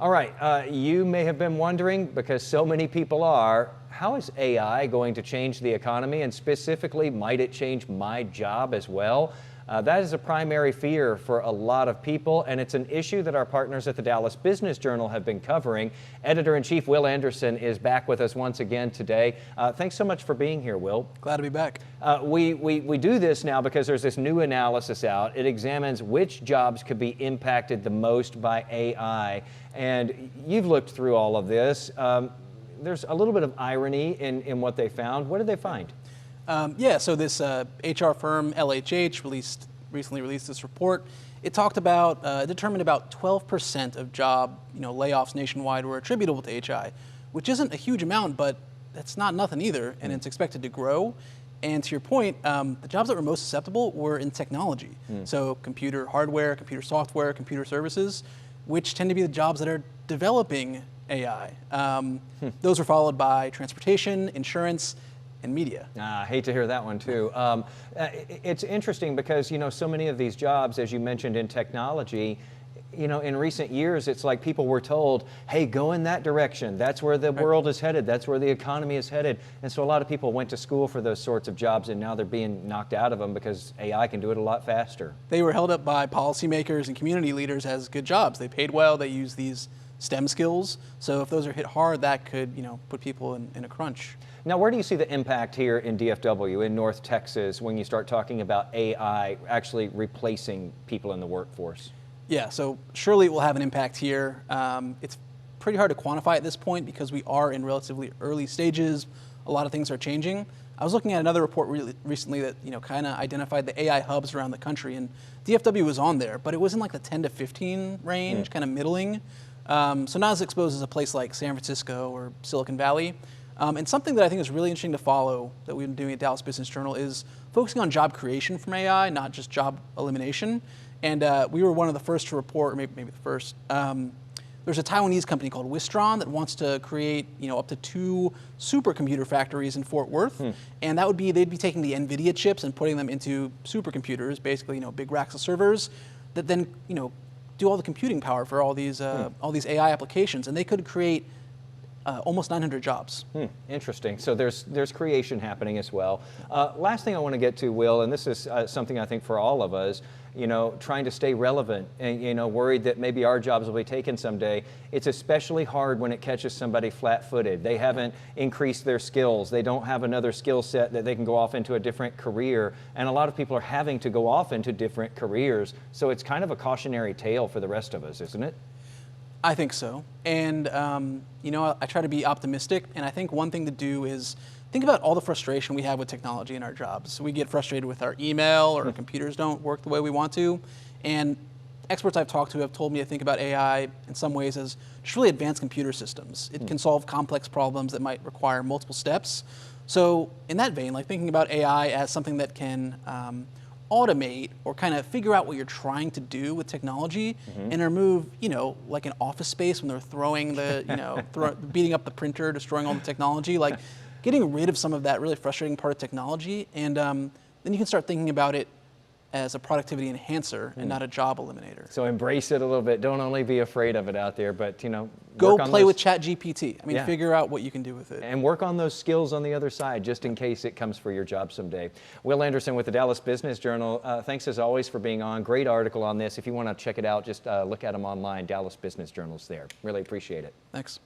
All right, you may have been wondering, because so many people are, how is AI going to change the economy, and specifically, might it change my job as well? That is a primary fear for a lot of people, and it's an issue that our partners at the Dallas Business Journal have been covering. Editor-in-Chief Will Anderson is back with us once again today. Thanks so much for being here, Will. Glad to be back. We do this now because there's this new analysis out. It examines which jobs could be impacted the most by AI, and you've looked through all of this. There's a little bit of irony in what they found. What did they find? So this HR firm, LHH, recently released this report. It talked about, determined about 12% of job layoffs nationwide were attributable to HI, which isn't a huge amount, but that's not nothing either, and it's expected to grow. And to your point, the jobs that were most susceptible were in technology. So computer hardware, computer software, computer services, which tend to be the jobs that are developing AI. Those were followed by transportation, insurance, and media. I hate to hear that one too. It's interesting because so many of these jobs, as you mentioned in technology, in recent years, it's like people were told, hey, go in that direction. That's where the world is headed. That's where the economy is headed. And so a lot of people went to school for those sorts of jobs, and now they're being knocked out of them because AI can do it a lot faster. They were held up by policymakers and community leaders as good jobs. They paid well. They used these STEM skills. So if those are hit hard, that could put people in a crunch. Now, where do you see the impact here in DFW, in North Texas, when you start talking about AI actually replacing people in the workforce? Yeah, so surely it will have an impact here. It's pretty hard to quantify at this point because we are in relatively early stages. A lot of things are changing. I was looking at another report recently that kind of identified the AI hubs around the country, and DFW was on there, but it was in like the 10 to 15 range, kind of middling. So not as exposed as a place like San Francisco or Silicon Valley. And something that I think is really interesting to follow that we've been doing at Dallas Business Journal is focusing on job creation from AI, not just job elimination. And we were one of the first to report, or maybe the first. There's a Taiwanese company called Wistron that wants to create up to 2 supercomputer factories in Fort Worth. And that would be, they'd be taking the NVIDIA chips and putting them into supercomputers, basically big racks of servers that then do all the computing power for all these AI applications. And they could create almost 900 jobs. Interesting. So there's creation happening as well. Last thing I want to get to, Will, and this is something I think for all of us, trying to stay relevant and worried that maybe our jobs will be taken someday. It's especially hard when it catches somebody flat-footed. They haven't increased their skills. They don't have another skill set that they can go off into a different career. And a lot of people are having to go off into different careers. So it's kind of a cautionary tale for the rest of us, isn't it? I think so. And, I try to be optimistic. And I think one thing to do is think about all the frustration we have with technology in our jobs. We get frustrated with our email, or our computers don't work the way we want to. And experts I've talked to have told me to think about AI in some ways as just really advanced computer systems. It can solve complex problems that might require multiple steps. So in that vein, like thinking about AI as something that can automate or kind of figure out what you're trying to do with technology and remove, like an office space when they're throwing the, beating up the printer, destroying all the technology, like getting rid of some of that really frustrating part of technology. And then you can start thinking about it as a productivity enhancer and not a job eliminator. So embrace it a little bit. Don't only be afraid of it out there, but go play with ChatGPT. I mean, figure out what you can do with it. And work on those skills on the other side, just in case it comes for your job someday. Will Anderson with the Dallas Business Journal. Thanks as always for being on. Great article on this. If you want to check it out, just look at them online. Dallas Business Journal's there. Really appreciate it. Thanks.